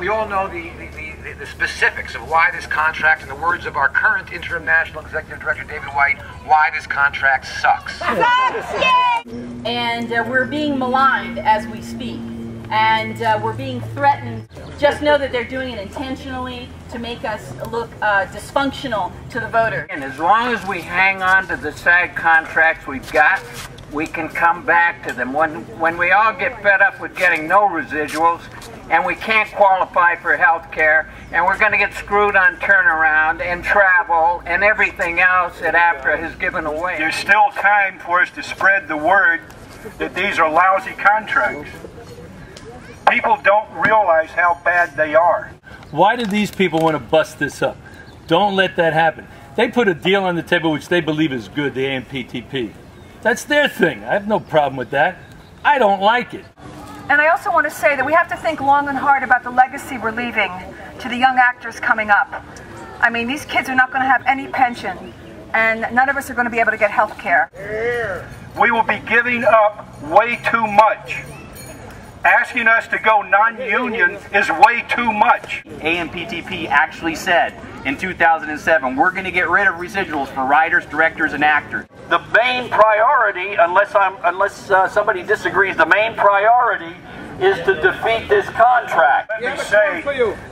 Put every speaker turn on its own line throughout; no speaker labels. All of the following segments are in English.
We all know the specifics of why this contract, in the words of our current interim national executive director, David White, why this contract sucks.
And we're being maligned as we speak. And we're being threatened. Just know that they're doing it intentionally to make us look dysfunctional to the voter.
And as long as we hang on to the SAG contracts we've got, we can come back to them. When we all get fed up with getting no residuals, and we can't qualify for health care, and we're going to get screwed on turnaround and travel and everything else that AFTRA has given away.
There's still time for us to spread the word that these are lousy contracts. People don't realize how bad they are.
Why do these people want to bust this up? Don't let that happen. They put a deal on the table which they believe is good, the AMPTP. That's their thing. I have no problem with that. I don't like it.
And I also want to say that we have to think long and hard about the legacy we're leaving to the young actors coming up. I mean, these kids are not going to have any pension, and none of us are going to be able to get health care.
We will be giving up way too much. Asking us to go non-union is way too much.
AMPTP actually said in 2007, we're going to get rid of residuals for writers, directors, and actors.
The main priority, unless somebody disagrees, the main priority is to defeat this contract. Let me say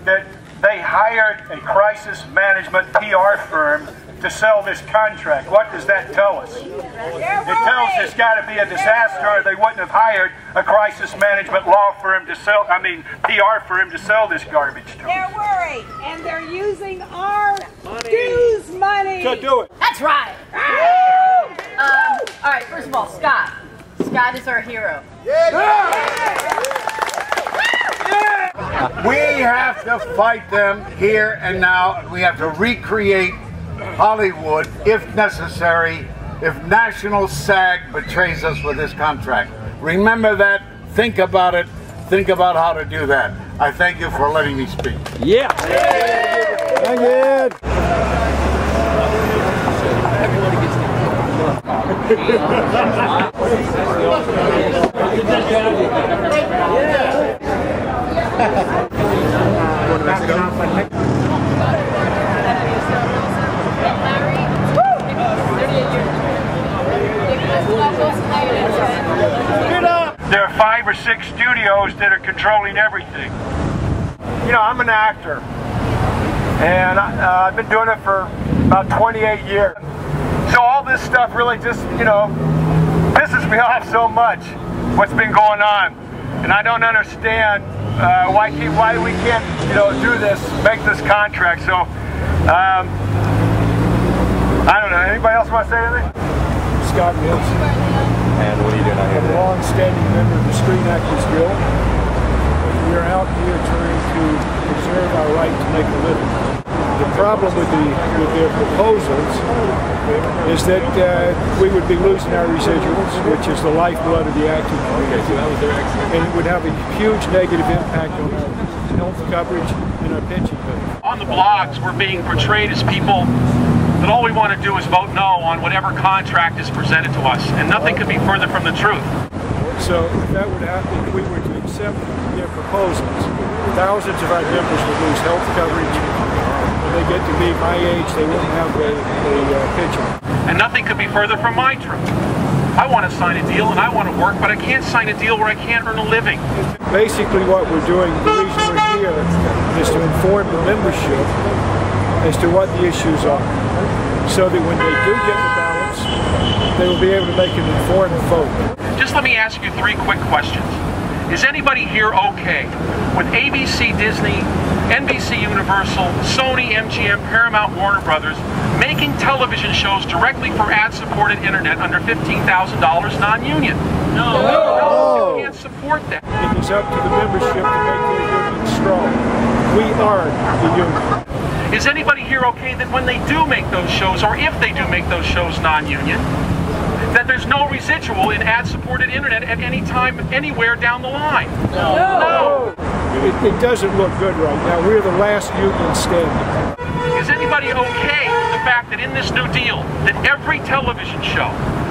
that they hired a crisis management PR firm to sell this contract. What does that tell us? It tells us it's got to be a disaster, or they wouldn't have hired a crisis management law firm to sell, PR firm to sell this garbage to them.
They're worried, and they're using our dues money
to do it.
That's right. All right, first of all, Scott. Scott is our hero.
We have to fight them here and now. We have to recreate Hollywood, if necessary, if National SAG betrays us with this contract. Remember that, think about it, think about how to do that. I thank you for letting me speak.
Yeah.
Thank you.
There are 5 or 6 studios that are controlling everything. You know, I'm an actor, and I've been doing it for about 28 years. So all this stuff really just, pisses me off so much, what's been going on. And I don't understand why we can't, do this, make this contract. So, I don't know. Anybody else want to say anything?
Scott Nielsen.
And what are you doing out here?
I'm a long-standing member of the Screen Actors Guild. We're out here trying to preserve our right to make a living. The problem with their proposals is that we would be losing our residuals, which is the lifeblood of the acting community, and it would have a huge negative impact on our health coverage and our pension benefits.
On the blogs, we're being portrayed as people that all we want to do is vote no on whatever contract is presented to us, and nothing could be further from the truth.
So if that would happen, if we were to accept their proposals, thousands of our members would lose health coverage. When they get to be my age, they wouldn't have a pension.
And nothing could be further from my truth. I want to sign a deal and I want to work, but I can't sign a deal where I can't earn a living.
Basically what we're doing, the reason we're here, is to inform the membership as to what the issues are, so that when they do get the ballots, they will be able to make an informed vote.
Just let me ask you 3 quick questions. Is anybody here okay with ABC, Disney, NBC Universal, Sony, MGM, Paramount, Warner Brothers making television shows directly for ad-supported internet under $15,000 non-union? No. You can't support that.
It is up to the membership to make their union strong. We are the union.
Is anybody here okay that when they do make those shows, or if they do make those shows non-union, that there's no residual in ad-supported internet at any time, anywhere down the line? No.
It doesn't look good right now. We're the last union standing.
Is anybody okay with the fact that in this new deal, that every television show,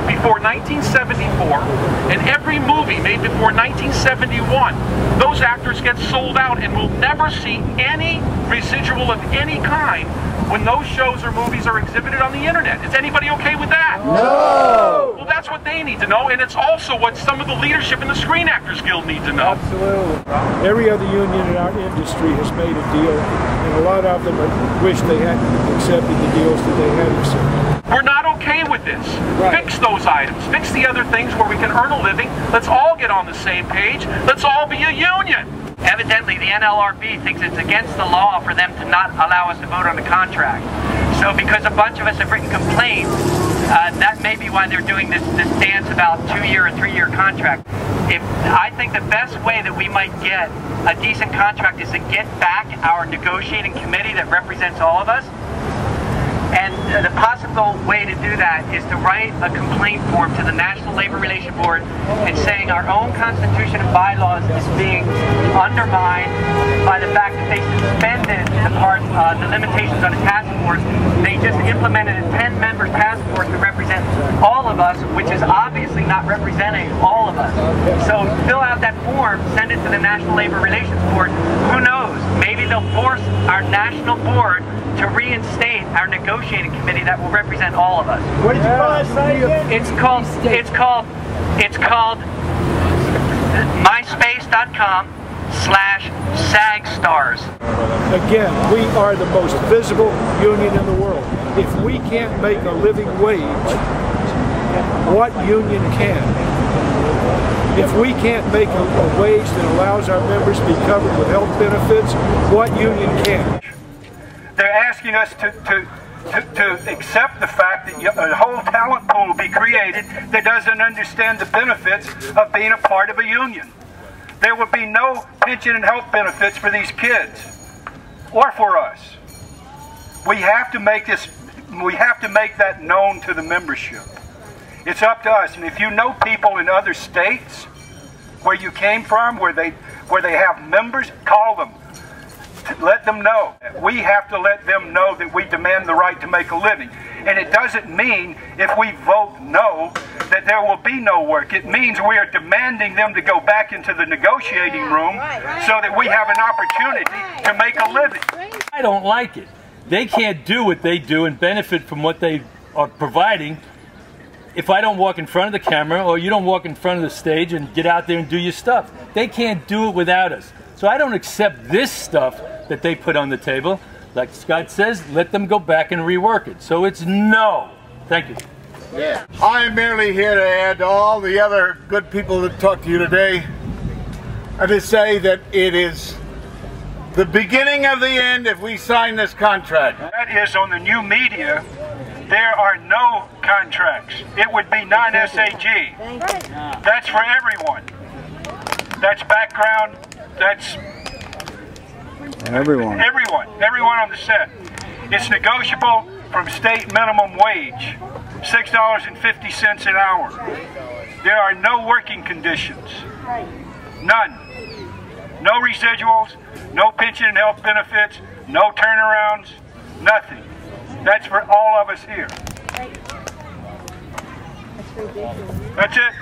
before 1974 and every movie made before 1971, those actors get sold out and will never see any residual of any kind when those shows or movies are exhibited on the internet. Is anybody okay with that?
No!
Well, that's what they need to know, and it's also what some of the leadership in the Screen Actors Guild need to know.
Absolutely. Every other union in our industry has made a deal, and a lot of them wish they hadn't accepted the deals that they had accepted.
We're not okay with this.
Right.
Fix those items. Fix the other things where we can earn a living. Let's all get on the same page. Let's all be a union.
Evidently, the NLRB thinks it's against the law for them to not allow us to vote on the contract. So because a bunch of us have written complaints, that may be why they're doing this dance about 2-year or 3-year contract. I think the best way that we might get a decent contract is to get back our negotiating committee that represents all of us. And the possible way to do that is to write a complaint form to the National Labor Relations Board and saying our own constitution and bylaws is being undermined by the fact that they suspended the limitations on a task force. They just implemented a 10-member task force to represent all of us, which is obviously not representing all of us. So fill out that form, send it to the National Labor Relations Board. Who knows? Maybe they'll force our national board to reinstate our negotiating committee that will represent all of us.
What did you call that site again?
It's called myspace.com/SAGstars.
Again, we are the most visible union in the world. If we can't make a living wage, what union can? If we can't make a wage that allows our members to be covered with health benefits, what union can?
They're asking us to accept the fact that a whole talent pool will be created that doesn't understand the benefits of being a part of a union. There will be no pension and health benefits for these kids or for us. We have to make that known to the membership. It's up to us. And if you know people in other states where you came from, where they have members, call them. Let them know. We have to let them know that we demand the right to make a living. And it doesn't mean if we vote no that there will be no work. It means we are demanding them to go back into the negotiating room so that we have an opportunity to make a living.
I don't like it. They can't do what they do and benefit from what they are providing if I don't walk in front of the camera or you don't walk in front of the stage and get out there and do your stuff. They can't do it without us. So I don't accept this stuff that they put on the table. Like Scott says, let them go back and rework it. So it's no. Thank you.
Yeah. I'm merely here to add to all the other good people that talked to you today and to say that it is the beginning of the end if we sign this contract.
That is on the new media. There are no contracts. It would be non-SAG. That's for everyone. That's background. That's
everyone
on the set. It's negotiable from state minimum wage, $6.50 an hour. There are no working conditions. None. No residuals, no pension and health benefits, no turnarounds, nothing. That's for all of us here. That's it.